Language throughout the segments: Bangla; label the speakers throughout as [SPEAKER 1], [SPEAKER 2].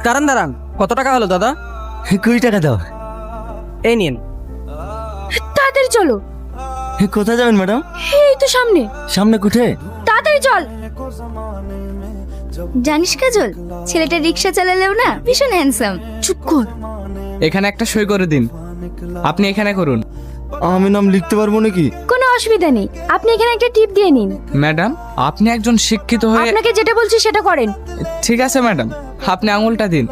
[SPEAKER 1] দাঁড়ান দাঁড়ান, কত টাকা হলো দাদা?
[SPEAKER 2] 20 টাকা দাও।
[SPEAKER 1] এই নিন।
[SPEAKER 3] তাড়াতাড়ি চলো।
[SPEAKER 2] কোথায় যাবেন ম্যাডাম?
[SPEAKER 3] এই তো সামনে।
[SPEAKER 2] সামনে কোথায়?
[SPEAKER 3] তাড়াতাড়ি চল। জানিস কাজল, ছেলেটা রিক্সা চালালেও না ভীষণ হ্যান্ডসাম। চুপ কর।
[SPEAKER 1] এখানে একটা সই করে দিন। আপনি এখানে করুন।
[SPEAKER 2] আমি নাম লিখতে পারবো নাকি?
[SPEAKER 3] কোনো অসুবিধা নেই, আপনি এখানে একটা টিপ দিয়ে নিন।
[SPEAKER 1] ম্যাডাম, আপনি একজন শিক্ষিত হয়ে।
[SPEAKER 3] আপনাকে যেটা বলছি সেটা করেন।
[SPEAKER 1] ঠিক আছে ম্যাডাম, আপনি আঙুলটা দিন।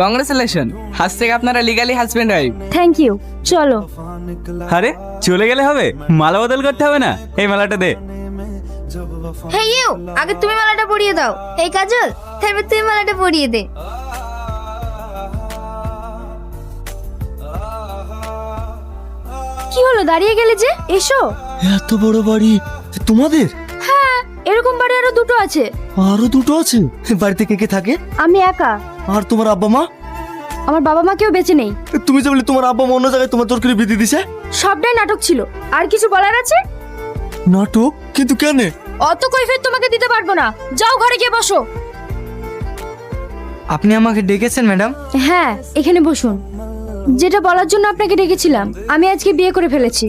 [SPEAKER 1] কংগ্রেচুলেশন, আজ থেকে আপনারা legally husband wife.
[SPEAKER 3] Thank you. চলো।
[SPEAKER 4] আরে চলে গেলে হবে? মালা বদল করতে হবে না? এই মালাটা দে।
[SPEAKER 3] হে ইউ, আগে তুমি মালাটা পরিয়ে দাও। এই কাজল, তারপর তুই মালাটা পরিয়ে দে। কি হলো, দাঁড়িয়ে গেলে যে? এসো।
[SPEAKER 2] এত বড় বাড়ি তোমাদের?
[SPEAKER 3] হ্যাঁ, এরকম বাড়ি আরো দুটো আছে।
[SPEAKER 2] আরো দুটো আছে? বাড়িতে কে কে থাকে?
[SPEAKER 3] আমি একা।
[SPEAKER 2] আর তোমার আব্বা মা?
[SPEAKER 3] আমার বাবা মা কেউ বেঁচে নেই।
[SPEAKER 2] তুমি যে বলে তোমার আব্বা মা অন্য জায়গায় তোমার জোর করে বিয়ে দিয়ে দিছে?
[SPEAKER 3] সবটাই নাটক ছিল। আর কিছু বলার আছে?
[SPEAKER 2] নাটক? কিন্তু কেন?
[SPEAKER 3] অত কৈফিয়ত তোমাকে দিতে পারবো না। যাও ঘরে গিয়ে বসো।
[SPEAKER 1] আপনি আমাকে ডেকেছেন ম্যাডাম?
[SPEAKER 3] হ্যাঁ, এখানে বসুন। যেটা বলার জন্য আপনাকে ডেকেছিলাম, আমি আজকে বিয়ে করে ফেলেছি।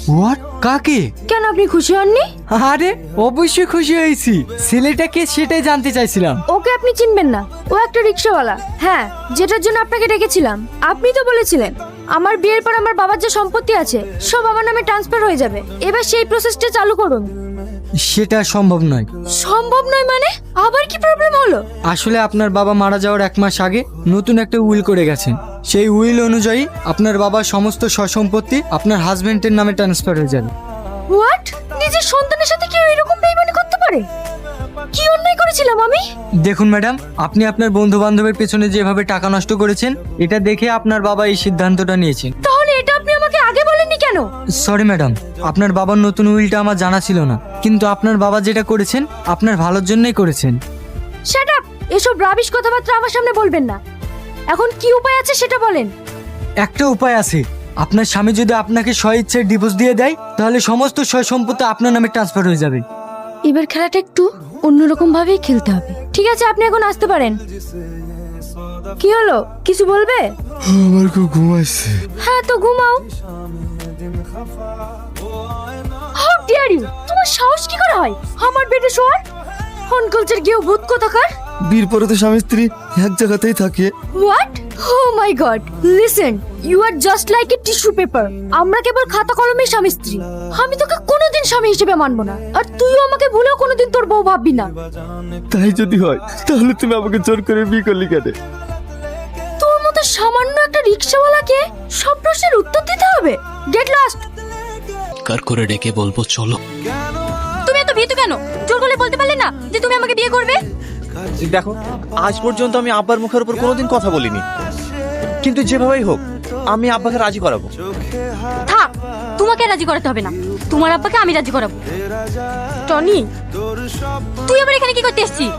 [SPEAKER 1] হোয়াট? কাকে?
[SPEAKER 3] কেন, আপনি খুশি হননি?
[SPEAKER 1] আরে অবশ্যই খুশি হয়েছি। ছেলেটাকে সেটাই জানতে চাইছিলাম।
[SPEAKER 3] ওকে আপনি চিনবেন না, ও একটা রিক্সাওয়ালা। হ্যাঁ, যেটার জন্য আপনাকে ডেকেছিলাম। আপনি তো বলেছিলেন আমার বিয়ের পর আমার বাবার যে সম্পত্তি আছে সব আমার নামে ট্রান্সফার হয়ে যাবে। এবার সেই প্রসেসটা চালু করুন।
[SPEAKER 1] সেটা সম্ভব নয়।
[SPEAKER 3] সম্ভব নয় মানে? আবার কি প্রবলেম হলো?
[SPEAKER 1] আসলে আপনার বাবা মারা যাওয়ার 1 মাস আগে নতুন একটা উইল করে গেছেন। সেই উইল অনুযায়ী আপনার বাবার সমস্ত সম্পত্তি আপনার হাজবেন্ডের নামে ট্রান্সফার হয়ে যাবে।
[SPEAKER 3] হোয়াট? নিজের সন্তানের সাথে কেউ এরকম বেইমানি করতে পারে? কি অন্যায় করেছিলাম আমি?
[SPEAKER 1] দেখুন ম্যাডাম, আপনি আপনার বন্ধু বান্ধবের পেছনে যেভাবে টাকা নষ্ট করেছেন, এটা দেখে আপনার বাবা এই সিদ্ধান্তটা নিয়েছেন।
[SPEAKER 3] তাহলে এটা আপনি আমাকে আগে বলেননি কেন?
[SPEAKER 1] সরি ম্যাডাম, আপনার বাবার নতুন উইলটা আমার জানা ছিল না। কিন্তু আপনার বাবা যেটা করেছেন আপনার ভালোর জন্যই করেছেন।
[SPEAKER 3] Shut up! এসব রাবিশ কথাবার্তা আমার সামনে বলবেন না। এখন কি উপায় আছে সেটা বলেন।
[SPEAKER 1] একটা উপায় আছে। আপনার স্বামী যদি আপনাকে স্বইচ্ছায় ডিভোর্স দিয়ে দেয়, তাহলে সমস্ত সম্পত্তি আপনার নামে ট্রান্সফার হয়ে যাবে।
[SPEAKER 3] এবার খেলাটা একটু অন্যরকম ভাবেই খেলতে হবে। ঠিক আছে, আপনি এখন আসতে পারেন। কি হলো, কিছু বলবে?
[SPEAKER 2] আমার খুব ঘুম আসছে।
[SPEAKER 3] হ্যাঁ তো ঘুমাও। How dare you! তোমার সাহস কি করে হয় আমার বেডে শোয়ার? অনকালচার গিয়ে ভূত কোথাকার।
[SPEAKER 2] বিয়ের পরে তো স্বামী স্ত্রী এক জায়গাতেই থাকে।
[SPEAKER 3] What? Oh my God! Listen, you are just like a tissue paper. আমরা কেবল খাতা কলমে স্বামী স্ত্রী। আমি তোকে কোনোদিন স্বামী হিসেবে মানবো না, আর তুইও আমাকে ভুলেও কোনোদিন তোর বউ ভাববি না।
[SPEAKER 2] তাই যদি হয় তাহলে তুমি আমাকে জোর করে বিয়ে করলি কেন?
[SPEAKER 3] তোর মতো সামান্য একটা রিক্সাওয়ালাকে সব প্রশ্নের উত্তর দিতে হবে? Get lost!
[SPEAKER 5] কার করে ডেকে বলবো চলো।
[SPEAKER 3] তুমি এত ভীতু কেন? জোর গলায় বলতে পারলে না যে তুমি আমাকে বিয়ে করবে?
[SPEAKER 6] দেখো, আজ পর্যন্ত আমি আব্বার মুখের উপর কোনোদিন কথা বলিনি, কিন্তু যেভাবেই হোক আমি আব্বাকে রাজি করাবো।
[SPEAKER 3] থাক, তোমাকে রাজি করাতে হবে না। তোমার আব্বাকে আমি রাজি করাবো। টনি, তুই আবার এখানে কি করতে এসেছিস?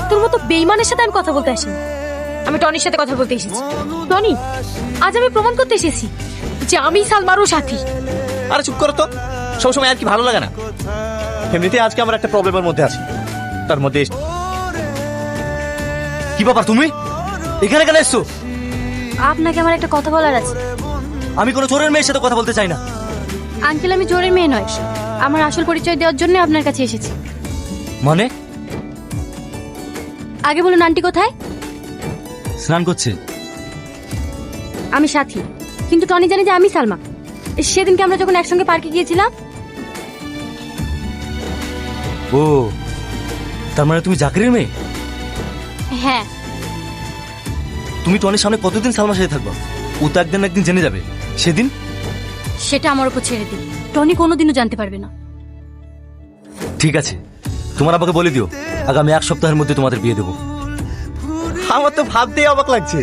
[SPEAKER 3] তোর মতো বেইমানের সাথে আমি কথা বলতে আসিনি। আমি টনির সাথে কথা বলতে এসেছি। টনি, আজ আমি প্রমাণ করতে এসেছি যে আমি সালমারও সাথী।
[SPEAKER 6] আরে চুপ করো তো, সবসময় আর কি ভালো লাগে না? এমনিতে আজকে আমরা একটা প্রবলেমের মধ্যে আছি, তার মধ্যে কি ব্যাপার? তুমি এখানে কেন এসছো?
[SPEAKER 3] আপনাকে আমার একটা কথা বলার আছে।
[SPEAKER 6] আমি কোনো চোরের মেয়ের সাথে কথা বলতে চাই না।
[SPEAKER 3] আঙ্কেল, আমি জোরের মেয়ে নয়। আমার আসল পরিচয় দেওয়ার জন্য আপনার কাছে এসেছি।
[SPEAKER 6] মানে?
[SPEAKER 3] আগে বলুন, আন্টি কোথায়?
[SPEAKER 6] স্নান করছে।
[SPEAKER 3] আমি সাথী, কিন্তু টনি জানে যে আমি সালমা। সেদিনকে আমরা যখন একসঙ্গে পার্কে গিয়েছিলাম।
[SPEAKER 6] ও, তার মানে তুমি জাকিরের মেয়ে?
[SPEAKER 3] হ্যাঁ।
[SPEAKER 6] তুমি টনির সামনে কতদিন সালমার সাথে থাকবা? ও তো একদিন না একদিন জেনে যাবে। সেদিন
[SPEAKER 3] সেটা আমার উপর ছেড়ে দিন। টনি কোনোদিনও জানতে পারবে না।
[SPEAKER 6] ঠিক আছে, তোমার আব্বাকে বলে দিও আগামী 1 সপ্তাহের মধ্যে তোমাদের বিয়ে দেবো। আমার তো ভাবতেই অবাক লাগছে,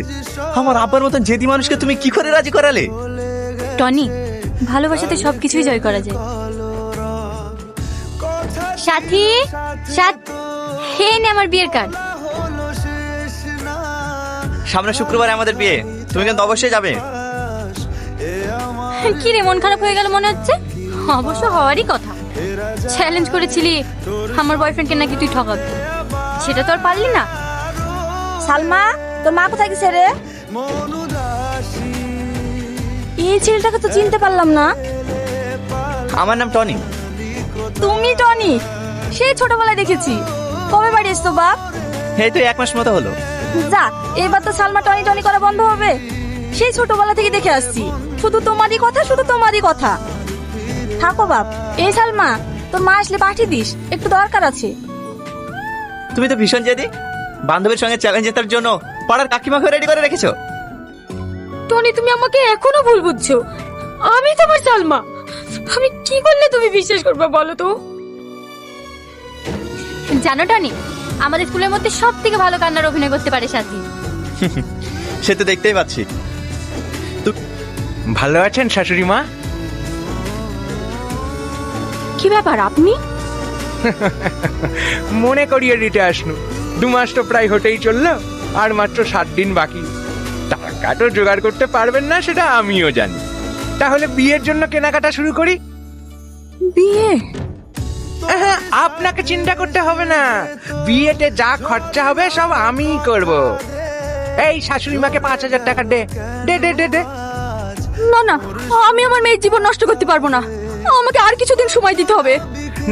[SPEAKER 6] আমার আব্বার মতন জেদি মানুষকে তুমি কি করে রাজি করালে?
[SPEAKER 3] টনি, ভালোবাসাতে সবকিছুই জয় করা যায়। সাথী, হে নে আমার বিয়ের কার্ড।
[SPEAKER 6] সামনে শুক্রবারে আমাদের বিয়ে, তুমি কিন্তু অবশ্যই যাবে।
[SPEAKER 3] কি রে, মন খারাপ হয়ে গেল মনে হচ্ছে? অবশ্য হওয়ারই কথা। চ্যালেঞ্জ করেছিলি আমার বয়ফ্রেন্ডকে নাকি তুই ঠকাবি, সেটা তো আর পারলি না।
[SPEAKER 7] সালমা, তোর মা কোথায় গেছে রে? এই ছেলেটাকে তো চিনতে পারলাম না।
[SPEAKER 6] আমার নাম টনি।
[SPEAKER 7] তুমি টনি? সেই ছোটবেলায় দেখেছি। কবে বাড়ি এসছো বাপ?
[SPEAKER 6] এই তো 1 মাস মতো হলো।
[SPEAKER 7] যা, এবার তো সালমা টনি টনি করা বন্ধ হবে। সেই ছোটবেলা থেকে দেখে আসছি, শুধু তোমারই কথা, শুধু তোমারই কথা। থাকো বাপ। এই সালমা, তোর মা আসলে পাঠিয়ে দিস, একটু দরকার আছে।
[SPEAKER 6] তুমি তো ভীষণ জেদি। বান্ধবীর সঙ্গে চ্যালেঞ্জ জেতার জন্য পাড়ার কাকিমাকে রেডি করে রেখেছো।
[SPEAKER 3] টনি, তুমি আমাকে এখনো ভুল বুঝছো। আমি তোমার সালমা। আমি কি করলে তুমি বিশ্বাস করবে বলো তো? জানো টনি, আমাদের স্কুলের মধ্যে সব থেকে ভালো কান্নার অভিনয় করতে পারে সাথী।
[SPEAKER 6] সে তো দেখতেই পাচ্ছি।
[SPEAKER 8] ভালো আছেন শাশুড়ি মা?
[SPEAKER 3] কি ব্যাপার আপনি?
[SPEAKER 8] মনে করিয়ে দিতে আসনু। 2 মাস তো প্রায় হতেই চললো, আর মাত্র 7 দিন বাকি। টাকা তো জোগাড় করতে পারবেন না, সেটা আমিও জানি। তাহলে বিয়ের জন্য কেনাকাটা শুরু করি।
[SPEAKER 7] বিয়ে?
[SPEAKER 8] হ্যাঁ, আপনাকে চিন্তা করতে হবে না। বিয়েতে যা খরচা হবে সব আমিই করব। এই শাশুড়ি মাকে 5,000 টাকা দে দে দে দে দে।
[SPEAKER 3] না না, আমি আমার মেয়ের জীবন নষ্ট করতে পারবো না। আমাকে আর কিছুদিন সময় দিতে হবে।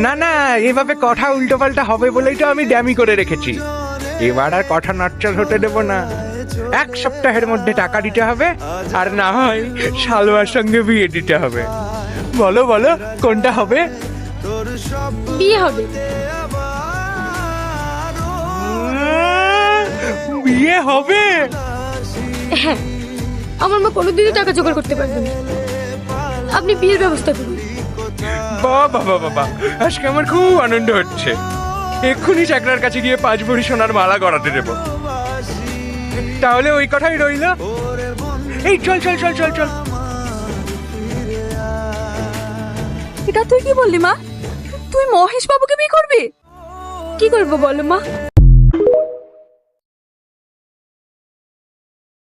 [SPEAKER 8] না না, এভাবে কথা উল্টো পাল্টা হবে বলেই তো আমি ড্যামি করে রেখেছি। এবার আর কথা নড়চড় হতে দেব না। 1 সপ্তাহের মধ্যে টাকা দিতে হবে, আর না হয় শালুয়ার সঙ্গে বিয়ে দিতে হবে। বলো বলো, কোনটা হবে?
[SPEAKER 3] বিয়ে হবে।
[SPEAKER 8] বিয়ে হবে?
[SPEAKER 3] হ্যাঁ, আমার মা কোনোদিনই টাকা জোগাড় করতে পারবে না। আপনি বিয়ের ব্যবস্থা করুন।
[SPEAKER 8] বাবা বাবা বাবা, আজকে আমার খুব আনন্দ হচ্ছে। এক্ষুনি চাকরার কাছে গিয়ে 5 ভরি সোনার মালা গড়াতে দেব। তাহলে ওই কথাই রইল। এই চল চল চল চল চল।
[SPEAKER 3] এটা তুই কি বললি মা? তুই মহেশ বাবুকে বিয়ে করবি? কি করবো বলো মা?